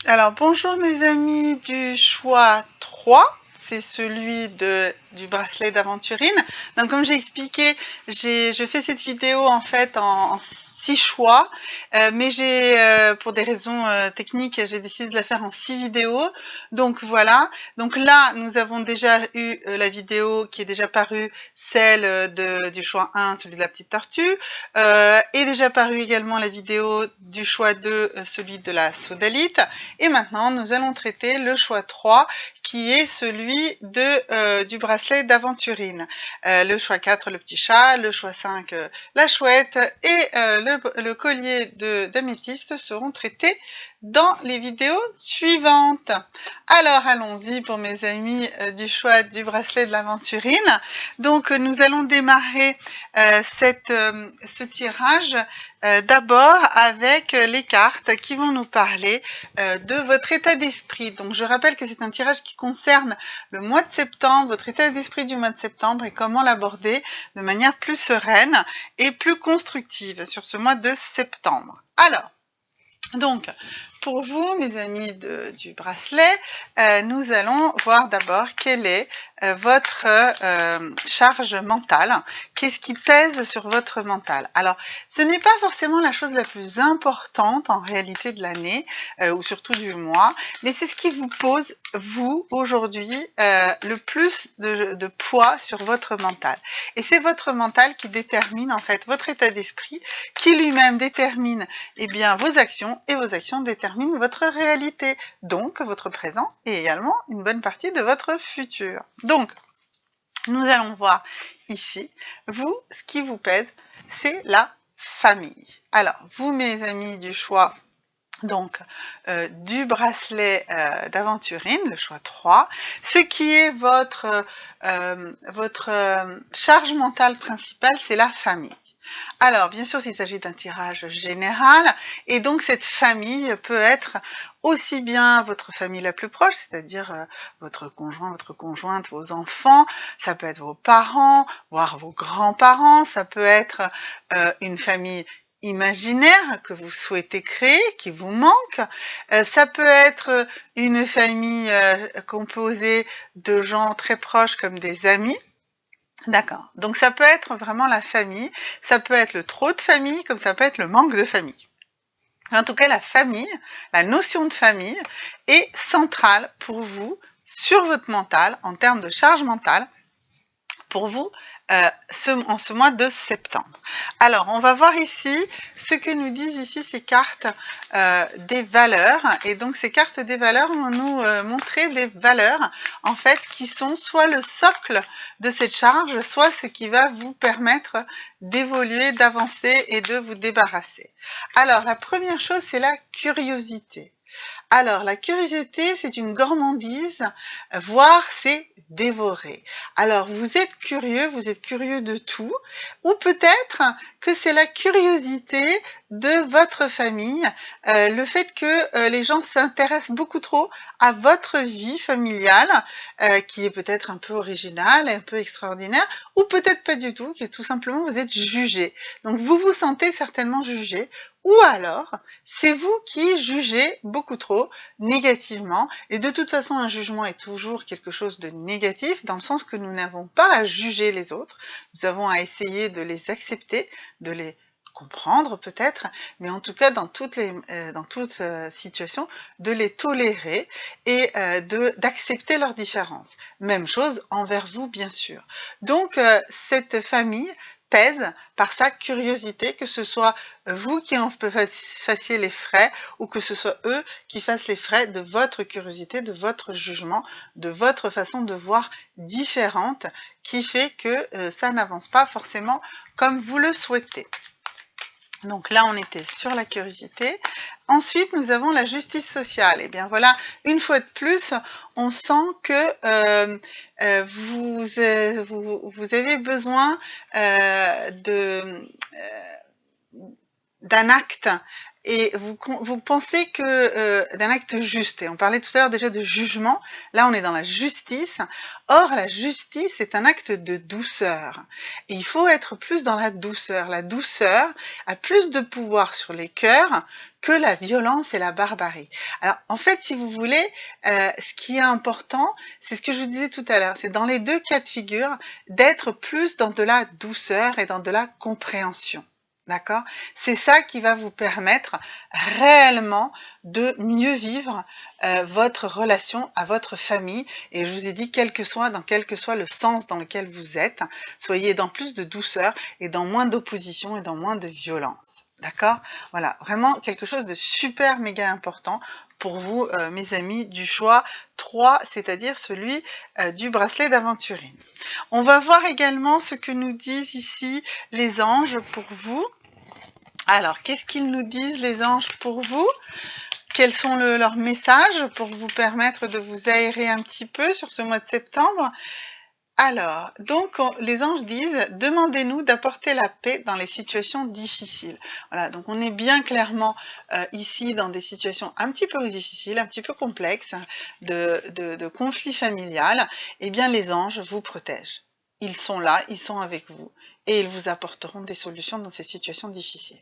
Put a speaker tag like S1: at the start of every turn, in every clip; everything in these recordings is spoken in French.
S1: Alors bonjour mes amis du choix 3, c'est celui du bracelet d'aventurine. Donc comme j'ai expliqué, je fais cette vidéo en fait en 6 choix, mais pour des raisons techniques, j'ai décidé de la faire en 6 vidéos. Donc voilà, donc là nous avons déjà eu la vidéo qui est déjà parue, celle du choix 1, celui de la petite tortue, est déjà parue également la vidéo du choix 2, celui de la sodalite. Et maintenant, nous allons traiter le choix 3, qui est celui du bracelet d'aventurine. Le choix 4, le petit chat, le choix 5, la chouette, et le collier d'améthyste seront traités dans les vidéos suivantes. Alors, allons-y pour mes amis du choix du bracelet de l'aventurine. Donc, nous allons démarrer ce tirage d'abord avec les cartes qui vont nous parler de votre état d'esprit. Donc je rappelle que c'est un tirage qui concerne le mois de septembre, votre état d'esprit du mois de septembre et comment l'aborder de manière plus sereine et plus constructive sur ce mois de septembre. Alors, donc, pour vous, mes amis du bracelet, nous allons voir d'abord quelle est votre charge mentale. Qu'est-ce qui pèse sur votre mental? Alors, ce n'est pas forcément la chose la plus importante en réalité de l'année, ou surtout du mois, mais c'est ce qui vous pose, vous, aujourd'hui, le plus de poids sur votre mental. Et c'est votre mental qui détermine en fait votre état d'esprit, qui lui-même détermine bien, vos actions, et vos actions déterminent votre réalité, donc votre présent et également une bonne partie de votre futur. Donc, nous allons voir ici, vous, ce qui vous pèse, c'est la famille. Alors, vous, mes amis du choix donc du bracelet d'aventurine, le choix 3, ce qui est votre charge mentale principale, c'est la famille. Alors, bien sûr, s'il s'agit d'un tirage général, et donc cette famille peut être aussi bien votre famille la plus proche, c'est-à-dire votre conjoint, votre conjointe, vos enfants, ça peut être vos parents, voire vos grands-parents, ça peut être une famille imaginaire que vous souhaitez créer, qui vous manque, ça peut être une famille composée de gens très proches comme des amis. D'accord. Donc ça peut être vraiment la famille, ça peut être le trop de famille, comme ça peut être le manque de famille. En tout cas, la famille, la notion de famille est centrale pour vous sur votre mental, en termes de charge mentale, pour vous en ce mois de septembre. Alors, on va voir ici ce que nous disent ici ces cartes des valeurs. Et donc, ces cartes des valeurs vont nous montrer des valeurs, en fait, qui sont soit le socle de cette charge, soit ce qui va vous permettre d'évoluer, d'avancer et de vous débarrasser. Alors, la première chose, c'est la curiosité. Alors, la curiosité, c'est une gourmandise, voire c'est dévorer. Alors, vous êtes curieux de tout, ou peut-être que c'est la curiosité de votre famille, le fait que les gens s'intéressent beaucoup trop à votre vie familiale, qui est peut-être un peu originale, un peu extraordinaire, ou peut-être pas du tout, qui est tout simplement vous êtes jugé. Donc, vous vous sentez certainement jugé, ou alors, c'est vous qui jugez beaucoup trop négativement. Et de toute façon, un jugement est toujours quelque chose de négatif, dans le sens que nous n'avons pas à juger les autres, nous avons à essayer de les accepter, de les comprendre peut-être, mais en tout cas dans toute situation, de les tolérer et d'accepter leurs différences. Même chose envers vous, bien sûr. Donc, cette famille pèse par sa curiosité, que ce soit vous qui en fassiez les frais ou que ce soit eux qui fassent les frais de votre curiosité, de votre jugement, de votre façon de voir différente, qui fait que ça n'avance pas forcément comme vous le souhaitez. Donc là, on était sur la curiosité. Ensuite, nous avons la justice sociale. Et bien voilà, une fois de plus, on sent que vous avez besoin d'un acte et vous pensez que d'un acte juste, et on parlait tout à l'heure déjà de jugement, là on est dans la justice. Or la justice est un acte de douceur, et il faut être plus dans la douceur. La douceur a plus de pouvoir sur les cœurs que la violence et la barbarie. Alors en fait, si vous voulez, ce qui est important, c'est ce que je vous disais tout à l'heure, c'est dans les deux cas de figure d'être plus dans de la douceur et dans de la compréhension. D'accord? C'est ça qui va vous permettre réellement de mieux vivre votre relation à votre famille. Et je vous ai dit, quel que soit le sens dans lequel vous êtes, soyez dans plus de douceur et dans moins d'opposition et dans moins de violence. D'accord? Voilà, vraiment quelque chose de super méga important pour vous, mes amis, du choix 3, c'est-à-dire celui du bracelet d'aventurine. On va voir également ce que nous disent ici les anges pour vous. Alors, qu'est-ce qu'ils nous disent les anges pour vous? Quels sont leurs messages pour vous permettre de vous aérer un petit peu sur ce mois de septembre? Alors, donc les anges disent « Demandez-nous d'apporter la paix dans les situations difficiles ». Voilà, donc on est bien clairement ici dans des situations un petit peu difficiles, un petit peu complexes, de conflit familial. Eh bien, les anges vous protègent. Ils sont là, ils sont avec vous, et ils vous apporteront des solutions dans ces situations difficiles.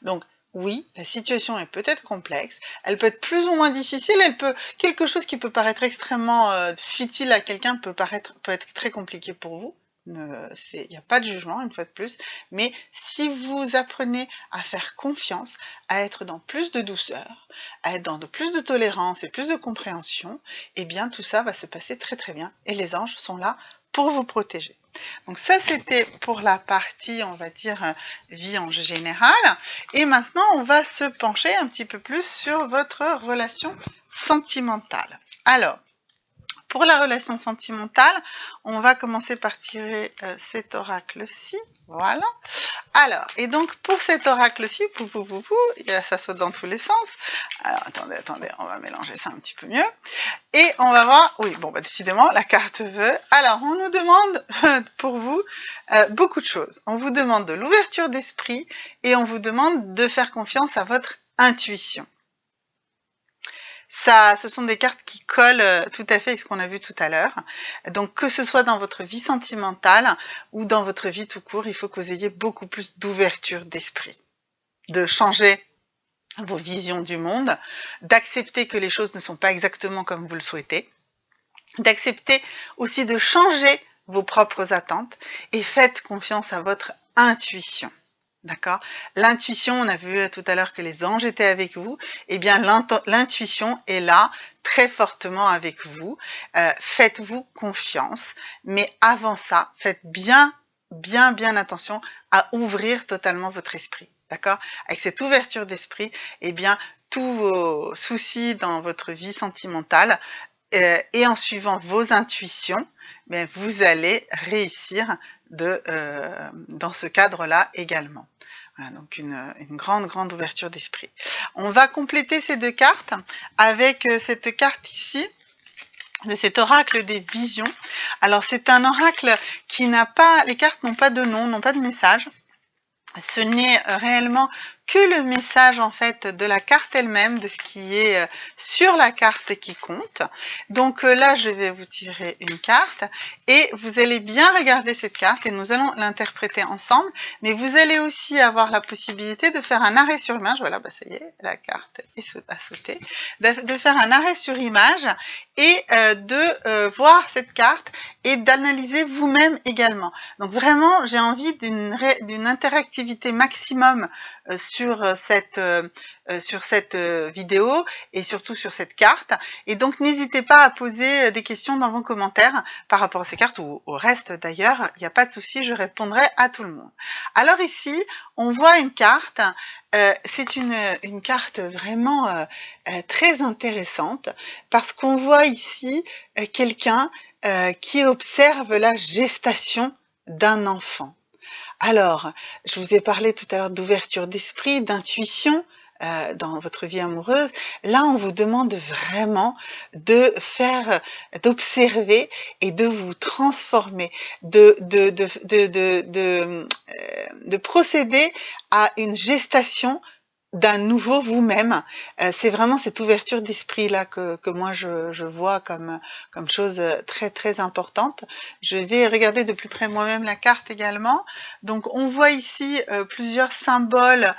S1: Donc, oui, la situation est peut-être complexe, elle peut être plus ou moins difficile, quelque chose qui peut paraître extrêmement futile à quelqu'un peut être très compliqué pour vous. Il n'y a pas de jugement, une fois de plus, mais si vous apprenez à faire confiance, à être dans plus de douceur, à être dans plus de tolérance et plus de compréhension, eh bien tout ça va se passer très très bien et les anges sont là pour vous protéger. Donc ça, c'était pour la partie, on va dire, vie en général. Et maintenant, on va se pencher un petit peu plus sur votre relation sentimentale. Alors, pour la relation sentimentale, on va commencer par tirer cet oracle-ci. Voilà. Alors, et donc pour cet oracle-ci, ça saute dans tous les sens. Alors, attendez, on va mélanger ça un petit peu mieux. Et on va voir, oui, bon, bah, décidément, la carte veut. Alors, on nous demande, pour vous, beaucoup de choses. On vous demande de l'ouverture d'esprit et on vous demande de faire confiance à votre intuition. Ça, ce sont des cartes qui collent tout à fait avec ce qu'on a vu tout à l'heure. Donc, que ce soit dans votre vie sentimentale ou dans votre vie tout court, il faut que vous ayez beaucoup plus d'ouverture d'esprit, de changer vos visions du monde, d'accepter que les choses ne sont pas exactement comme vous le souhaitez, d'accepter aussi de changer vos propres attentes et faites confiance à votre intuition. D'accord? L'intuition, on a vu tout à l'heure que les anges étaient avec vous, eh bien l'intuition est là très fortement avec vous. Faites-vous confiance, mais avant ça, faites bien attention à ouvrir totalement votre esprit. D'accord? Avec cette ouverture d'esprit, eh bien tous vos soucis dans votre vie sentimentale et en suivant vos intuitions, bien, vous allez réussir dans ce cadre-là également. Voilà, donc une grande ouverture d'esprit. On va compléter ces deux cartes avec cette carte ici, de cet oracle des visions. Alors c'est un oracle qui n'a pas, les cartes n'ont pas de nom, n'ont pas de message. Ce n'est réellement que le message en fait de la carte elle-même, de ce qui est sur la carte qui compte. Donc là, je vais vous tirer une carte et vous allez bien regarder cette carte et nous allons l'interpréter ensemble. Mais vous allez aussi avoir la possibilité de faire un arrêt sur image. Voilà, bah ça y est, la carte a sauté. De faire un arrêt sur image et de voir cette carte et d'analyser vous-même également. Donc vraiment, j'ai envie d'une interactivité maximum sur cette vidéo et surtout sur cette carte. Et donc n'hésitez pas à poser des questions dans vos commentaires par rapport à ces cartes ou au reste d'ailleurs, il n'y a pas de souci, je répondrai à tout le monde. Alors ici, on voit une carte, c'est une carte vraiment très intéressante parce qu'on voit ici quelqu'un qui observe la gestation d'un enfant. Alors, je vous ai parlé tout à l'heure d'ouverture d'esprit, d'intuition dans votre vie amoureuse. Là, on vous demande vraiment d'observer et de vous transformer, de procéder à une gestation d'un nouveau vous-même. C'est vraiment cette ouverture d'esprit-là que moi je vois comme chose très très importante. Je vais regarder de plus près moi-même la carte également. Donc on voit ici plusieurs symboles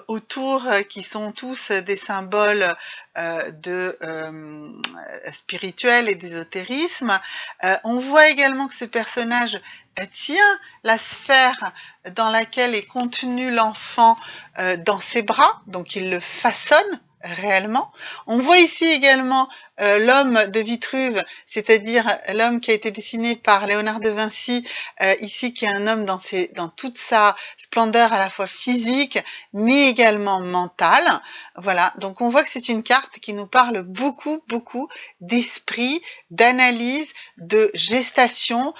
S1: autour qui sont tous des symboles de spirituel et d'ésotérisme. On voit également que ce personnage tient la sphère dans laquelle est contenu l'enfant dans ses bras, donc il le façonne réellement. On voit ici également l'homme de Vitruve, c'est-à-dire l'homme qui a été dessiné par Léonard de Vinci, ici qui est un homme dans toute sa splendeur à la fois physique, mais également mentale. Voilà, donc on voit que c'est une carte qui nous parle beaucoup d'esprit, d'analyse, de gestation,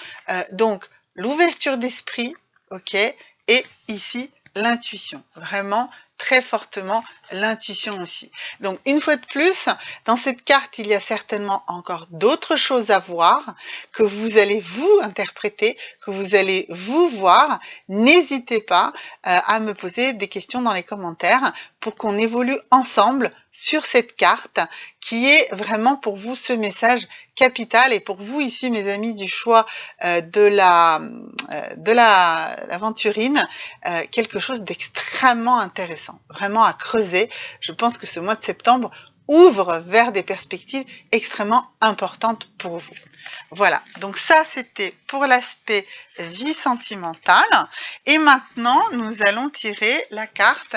S1: donc l'ouverture d'esprit, ok, et ici l'intuition, vraiment très fortement l'intuition aussi. Donc une fois de plus, dans cette carte, il y a certainement encore d'autres choses à voir, que vous allez vous interpréter, que vous allez vous voir. N'hésitez pas à me poser des questions dans les commentaires pour qu'on évolue ensemble sur cette carte qui est vraiment pour vous ce message capital et pour vous ici mes amis du choix de l'aventurine, quelque chose d'extrêmement intéressant, vraiment à creuser. Je pense que ce mois de septembre ouvre vers des perspectives extrêmement importantes pour vous. Voilà, donc ça c'était pour l'aspect vie sentimentale. Et maintenant, nous allons tirer la carte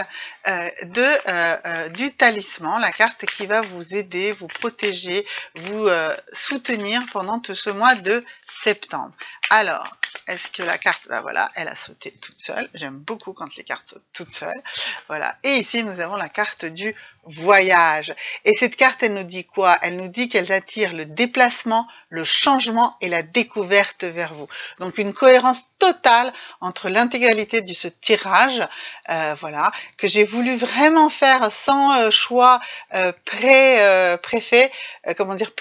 S1: du talisman, la carte qui va vous aider, vous protéger, vous soutenir pendant tout ce mois de septembre. Alors, est-ce que la carte, ben voilà, elle a sauté toute seule. J'aime beaucoup quand les cartes sautent toutes seules. Voilà. Et ici, nous avons la carte du voyage. Et cette carte, elle nous dit quoi? Elle nous dit qu'elle attire le déplacement, le changement et la découverte vers vous. Donc, une cohérence totale entre l'intégralité de ce tirage, voilà, que j'ai voulu vraiment faire sans choix préfet, comment dire,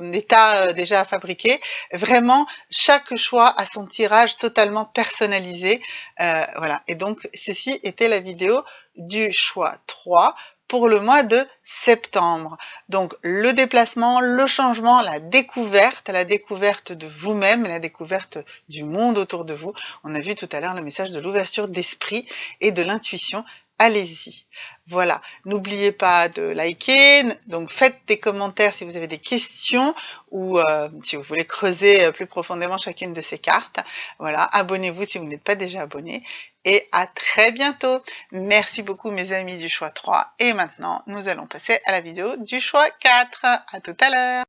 S1: d'état déjà fabriqué. Vraiment, chaque choix a son tirage totalement personnalisé. Voilà. Et donc, ceci était la vidéo du choix 3 pour le mois de septembre. Donc, le déplacement, le changement, la découverte de vous-même, la découverte du monde autour de vous. On a vu tout à l'heure le message de l'ouverture d'esprit et de l'intuition. Allez-y. Voilà. N'oubliez pas de liker, donc faites des commentaires si vous avez des questions ou si vous voulez creuser plus profondément chacune de ces cartes. Voilà. Abonnez-vous si vous n'êtes pas déjà abonné. Et à très bientôt. Merci beaucoup mes amis du choix 3. Et maintenant, nous allons passer à la vidéo du choix 4. À tout à l'heure.